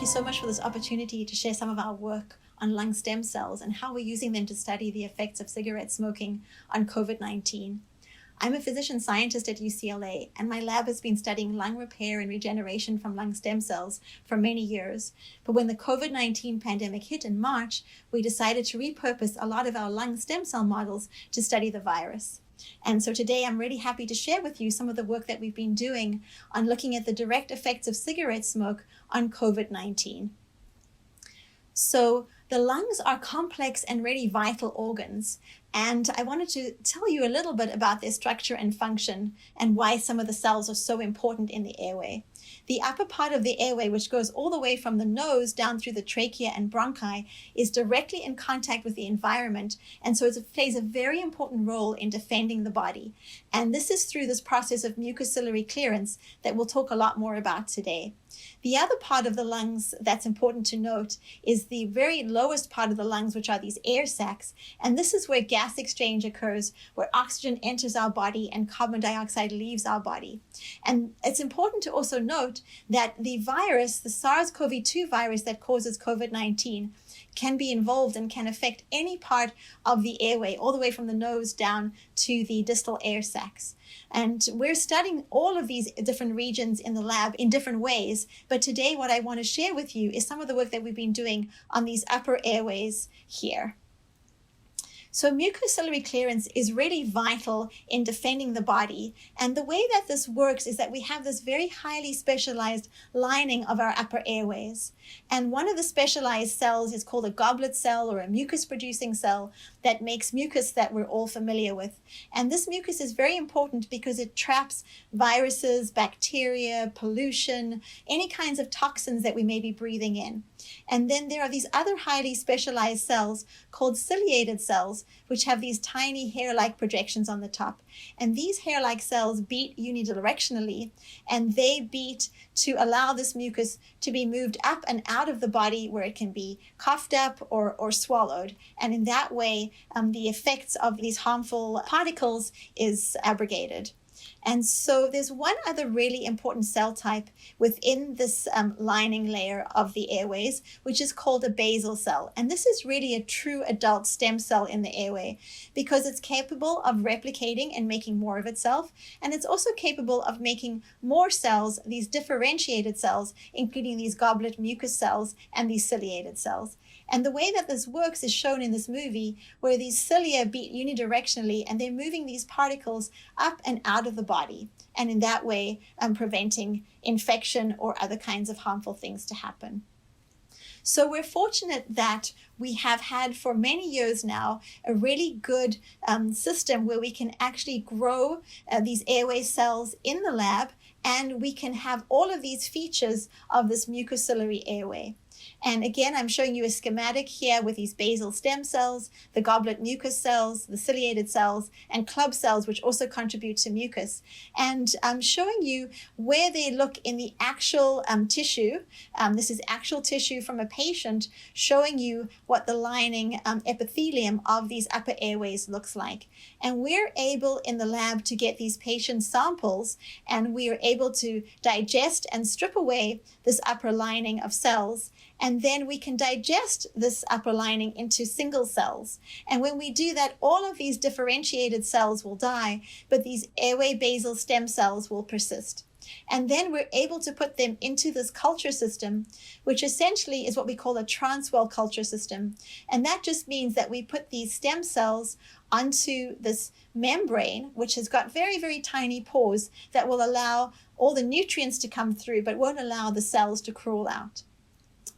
Thank you so much for this opportunity to share some of our work on lung stem cells and how we're using them to study the effects of cigarette smoking on COVID-19. I'm a physician scientist at UCLA, and my lab has been studying lung repair and regeneration from lung stem cells for many years. But when the COVID-19 pandemic hit in March, we decided to repurpose a lot of our lung stem cell models to study the virus. And so today I'm really happy to share with you some of the work that we've been doing on looking at the direct effects of cigarette smoke on COVID-19. So the lungs are complex and really vital organs. And I wanted to tell you a little bit about their structure and function and why some of the cells are so important in the airway. The upper part of the airway, which goes all the way from the nose down through the trachea and bronchi, is directly in contact with the environment. And so it plays a very important role in defending the body. And this is through this process of mucociliary clearance that we'll talk a lot more about today. The other part of the lungs that's important to note is the very lowest part of the lungs, which are these air sacs. And this is where gas exchange occurs, where oxygen enters our body and carbon dioxide leaves our body. And it's important to also note that the virus, the SARS-CoV-2 virus that causes COVID-19, can be involved and can affect any part of the airway, all the way from the nose down to the distal air sacs. And we're studying all of these different regions in the lab in different ways. But today, what I want to share with you is some of the work that we've been doing on these upper airways here. So mucociliary clearance is really vital in defending the body. And the way that this works is that we have this very highly specialized lining of our upper airways. And one of the specialized cells is called a goblet cell or a mucus-producing cell that makes mucus that we're all familiar with. And this mucus is very important because it traps viruses, bacteria, pollution, any kinds of toxins that we may be breathing in. And then there are these other highly specialized cells called ciliated cells, which have these tiny hair-like projections on the top. And these hair-like cells beat unidirectionally, and they beat to allow this mucus to be moved up and out of the body where it can be coughed up or swallowed. And in that way, the effects of these harmful particles is abrogated. And so there's one other really important cell type within this lining layer of the airways, which is called a basal cell. And this is really a true adult stem cell in the airway because it's capable of replicating and making more of itself. And it's also capable of making more cells, these differentiated cells, including these goblet mucus cells and these ciliated cells. And the way that this works is shown in this movie where these cilia beat unidirectionally and they're moving these particles up and out of the body. And in that way, preventing infection or other kinds of harmful things to happen. So we're fortunate that we have had for many years now a really good system where we can actually grow these airway cells in the lab, and we can have all of these features of this mucociliary airway. And again, I'm showing you a schematic here with these basal stem cells, the goblet mucus cells, the ciliated cells, and club cells, which also contribute to mucus. And I'm showing you where they look in the actual tissue. This is actual tissue from a patient showing you what the lining epithelium of these upper airways looks like. And we're able in the lab to get these patient samples, and we are able to digest and strip away this upper lining of cells. And then we can digest this upper lining into single cells. And when we do that, all of these differentiated cells will die, but these airway basal stem cells will persist. And then we're able to put them into this culture system, which essentially is what we call a transwell culture system. And that just means that we put these stem cells onto this membrane, which has got very, very tiny pores that will allow all the nutrients to come through, but won't allow the cells to crawl out.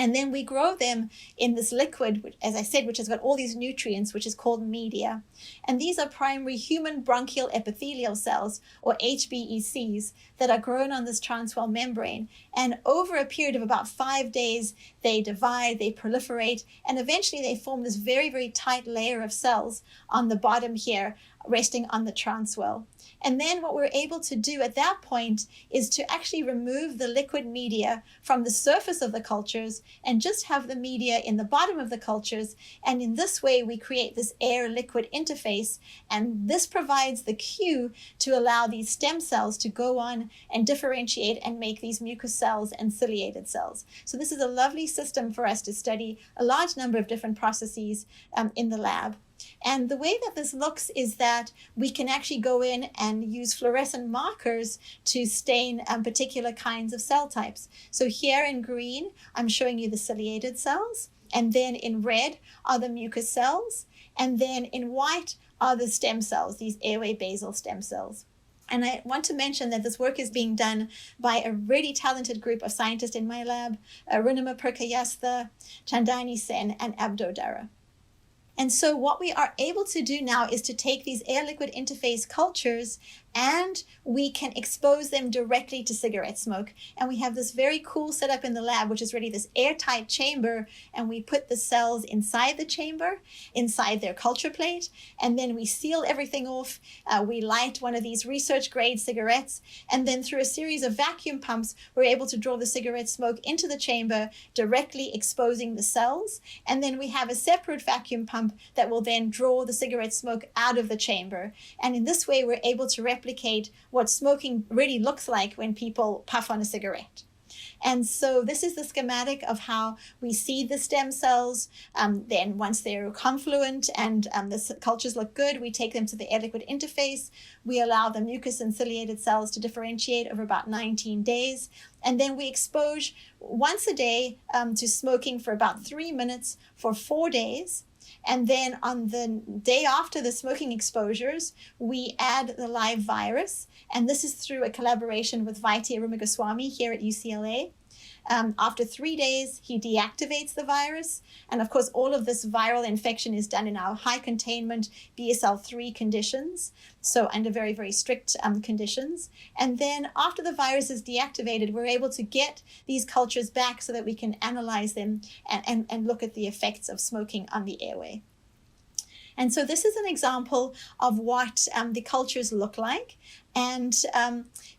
And then we grow them in this liquid, as I said, which has got all these nutrients, which is called media. And these are primary human bronchial epithelial cells, or HBECs, that are grown on this transwell membrane. And over a period of about 5 days, they divide, they proliferate, and eventually they form this very, very tight layer of cells on the bottom here, resting on the transwell. And then what we're able to do at that point is to actually remove the liquid media from the surface of the cultures and just have the media in the bottom of the cultures. And in this way, we create this air-liquid interface. And this provides the cue to allow these stem cells to go on and differentiate and make these mucus cells and ciliated cells. So this is a lovely system for us to study a large number of different processes in the lab. And the way that this looks is that we can actually go in and use fluorescent markers to stain particular kinds of cell types. So here in green, I'm showing you the ciliated cells. And then in red are the mucus cells. And then in white are the stem cells, these airway basal stem cells. And I want to mention that this work is being done by a really talented group of scientists in my lab, Runima Perkayastha, Chandani Sen, and Abdo Dara. And so what we are able to do now is to take these air-liquid interface cultures and we can expose them directly to cigarette smoke. And we have this very cool setup in the lab, which is really this airtight chamber. And we put the cells inside the chamber, inside their culture plate. And then we seal everything off. We light one of these research-grade cigarettes. And then through a series of vacuum pumps, we're able to draw the cigarette smoke into the chamber, directly exposing the cells. And then we have a separate vacuum pump that will then draw the cigarette smoke out of the chamber. And in this way, we're able to replicate what smoking really looks like when people puff on a cigarette. And so this is the schematic of how we seed the stem cells. Then once they're confluent and the cultures look good, we take them to the air-liquid interface. We allow the mucus and ciliated cells to differentiate over about 19 days. And then we expose once a day to smoking for about 3 minutes for 4 days. And then on the day after the smoking exposures, we add the live virus. And this is through a collaboration with Vaiti Arumagoswamy here at UCLA. After 3 days, he deactivates the virus. And of course, all of this viral infection is done in our high containment BSL-3 conditions. So under very, very strict conditions. And then after the virus is deactivated, we're able to get these cultures back so that we can analyze them and look at the effects of smoking on the airway. And so this is an example of what the cultures look like. And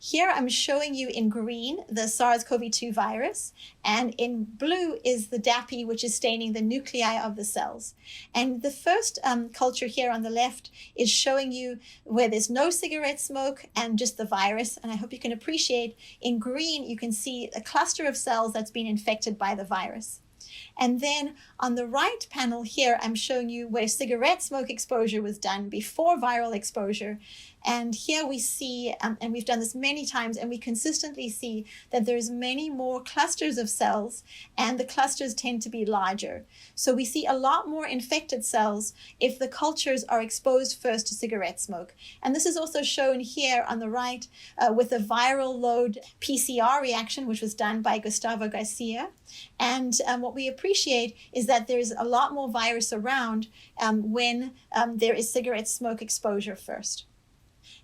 here I'm showing you in green the SARS-CoV-2 virus, and in blue is the DAPI, which is staining the nuclei of the cells. And the first culture here on the left is showing you where there's no cigarette smoke and just the virus. And I hope you can appreciate in green, you can see a cluster of cells that's been infected by the virus. And then on the right panel here, I'm showing you where cigarette smoke exposure was done before viral exposure. And here we see, and we've done this many times, and we consistently see that there's many more clusters of cells, and the clusters tend to be larger. So we see a lot more infected cells if the cultures are exposed first to cigarette smoke. And this is also shown here on the right with a viral load PCR reaction, which was done by Gustavo Garcia. And what we appreciate is that there's a lot more virus around when there is cigarette smoke exposure first.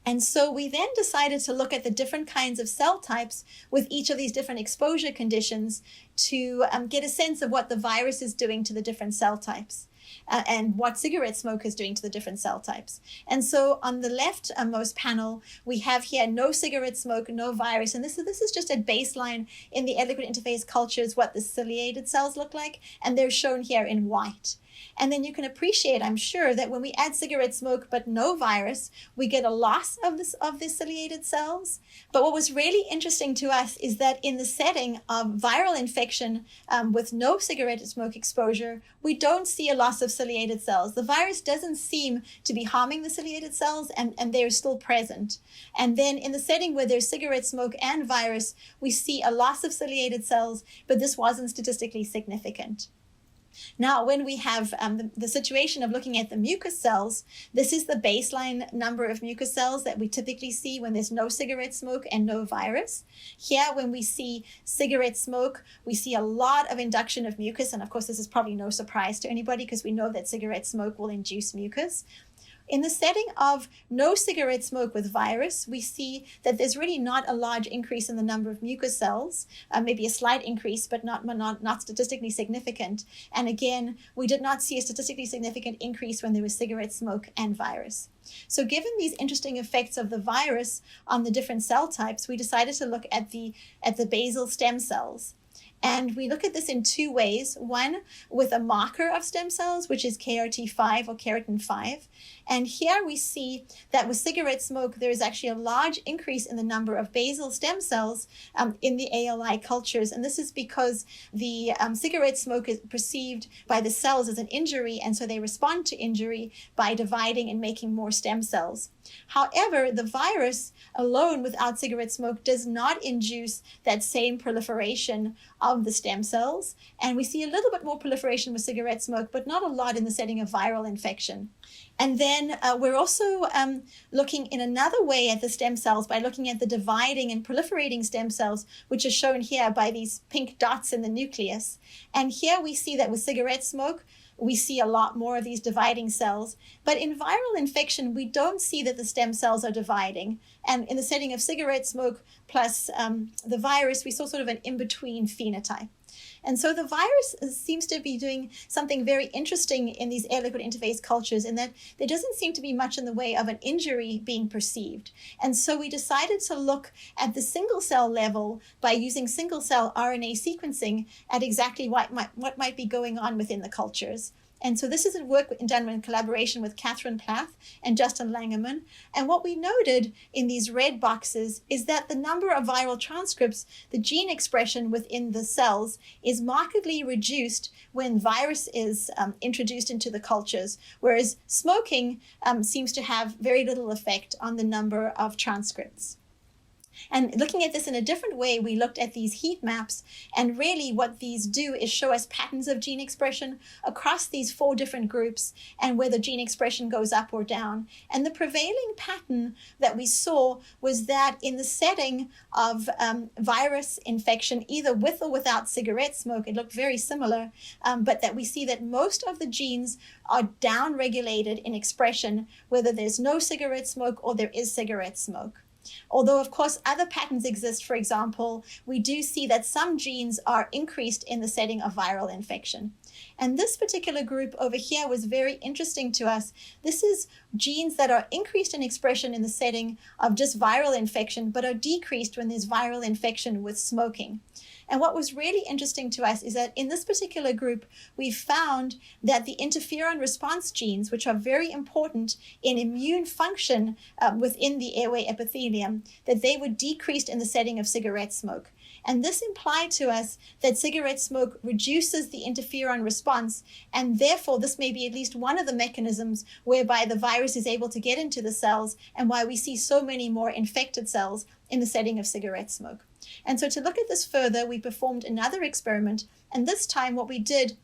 And so we then decided to look at the different kinds of cell types with each of these different exposure conditions to get a sense of what the virus is doing to the different cell types. And what cigarette smoke is doing to the different cell types. And so on the leftmost panel, we have here no cigarette smoke, no virus. And this is just a baseline in the air-liquid interface cultures, what the ciliated cells look like. And they're shown here in white. And then you can appreciate, I'm sure, that when we add cigarette smoke but no virus, we get a loss of the ciliated cells. But what was really interesting to us is that in the setting of viral infection with no cigarette smoke exposure, we don't see a loss of ciliated cells. The virus doesn't seem to be harming the ciliated cells, and they're still present. And then in the setting where there's cigarette smoke and virus, we see a loss of ciliated cells, but this wasn't statistically significant. Now, when we have the situation of looking at the mucus cells, this is the baseline number of mucus cells that we typically see when there's no cigarette smoke and no virus. Here, when we see cigarette smoke, we see a lot of induction of mucus. And of course, this is probably no surprise to anybody because we know that cigarette smoke will induce mucus. In the setting of no cigarette smoke with virus, we see that there's really not a large increase in the number of mucus cells, maybe a slight increase, but not statistically significant. And again, we did not see a statistically significant increase when there was cigarette smoke and virus. So given these interesting effects of the virus on the different cell types, we decided to look at the basal stem cells. And we look at this in two ways. One, with a marker of stem cells, which is KRT5 or keratin 5. And here we see that with cigarette smoke, there is actually a large increase in the number of basal stem cells in the ALI cultures. And this is because the cigarette smoke is perceived by the cells as an injury, and so they respond to injury by dividing and making more stem cells. However, the virus alone without cigarette smoke does not induce that same proliferation of the stem cells. And we see a little bit more proliferation with cigarette smoke, but not a lot in the setting of viral infection. And then we're also looking in another way at the stem cells by looking at the dividing and proliferating stem cells, which are shown here by these pink dots in the nucleus. And here we see that with cigarette smoke, we see a lot more of these dividing cells. But in viral infection, we don't see that the stem cells are dividing. And in the setting of cigarette smoke plus the virus, we saw sort of an in-between phenotype. And so the virus seems to be doing something very interesting in these air-liquid interface cultures in that there doesn't seem to be much in the way of an injury being perceived. And so we decided to look at the single cell level by using single cell RNA sequencing at exactly what might be going on within the cultures. And so this is work done in collaboration with Catherine Plath and Justin Langerman. And what we noted in these red boxes is that the number of viral transcripts, the gene expression within the cells, is markedly reduced when virus is introduced into the cultures, whereas smoking seems to have very little effect on the number of transcripts. And looking at this in a different way, we looked at these heat maps, and really what these do is show us patterns of gene expression across these 4 different groups and whether gene expression goes up or down. And the prevailing pattern that we saw was that in the setting of virus infection, either with or without cigarette smoke, it looked very similar, but that we see that most of the genes are down-regulated in expression, whether there's no cigarette smoke or there is cigarette smoke. Although, of course, other patterns exist. For example, we do see that some genes are increased in the setting of viral infection. And this particular group over here was very interesting to us. This is genes that are increased in expression in the setting of just viral infection, but are decreased when there's viral infection with smoking. And what was really interesting to us is that in this particular group, we found that the interferon response genes, which are very important in immune function within the airway epithelium, that they were decreased in the setting of cigarette smoke. And this implied to us that cigarette smoke reduces the interferon response, and therefore this may be at least one of the mechanisms whereby the virus is able to get into the cells and why we see so many more infected cells in the setting of cigarette smoke. And so to look at this further, we performed another experiment, and this time what we did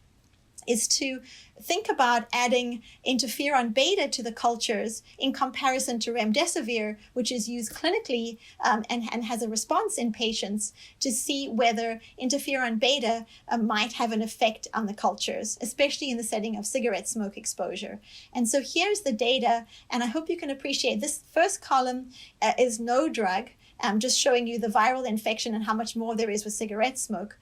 is to think about adding interferon beta to the cultures in comparison to remdesivir, which is used clinically and has a response in patients, to see whether interferon beta might have an effect on the cultures, especially in the setting of cigarette smoke exposure. And so here's the data, and I hope you can appreciate this first column is no drug, just showing you the viral infection and how much more there is with cigarette smoke.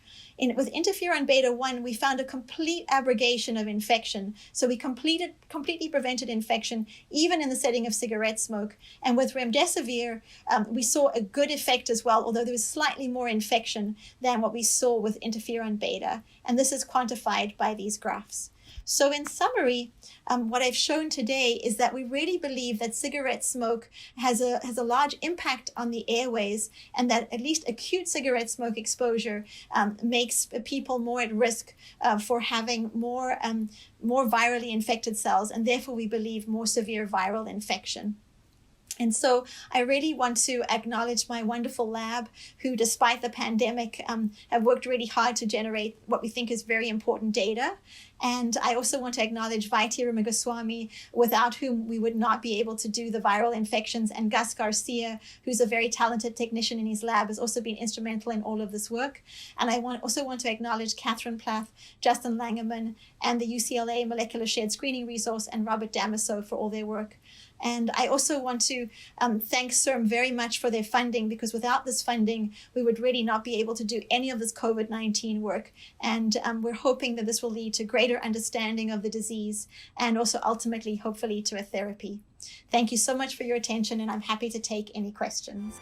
With interferon beta 1, we found a complete abrogation of infection. So we completely prevented infection, even in the setting of cigarette smoke. And with remdesivir, we saw a good effect as well, although there was slightly more infection than what we saw with interferon beta. And this is quantified by these graphs. So in summary, what I've shown today is that we really believe that cigarette smoke has a large impact on the airways, and that at least acute cigarette smoke exposure makes people more at risk for having more virally infected cells, and therefore we believe more severe viral infection. And so I really want to acknowledge my wonderful lab who, despite the pandemic, have worked really hard to generate what we think is very important data. And I also want to acknowledge Vaiti Ramagoswamy, without whom we would not be able to do the viral infections, and Gus Garcia, who's a very talented technician in his lab, has also been instrumental in all of this work. And I also want to acknowledge Catherine Plath, Justin Langerman, and the UCLA Molecular Shared Screening Resource, and Robert Damaso for all their work. And I also want to thank CIRM very much for their funding, because without this funding, we would really not be able to do any of this COVID-19 work. And we're hoping that this will lead to greater understanding of the disease and also ultimately, hopefully, to a therapy. Thank you so much for your attention, and I'm happy to take any questions.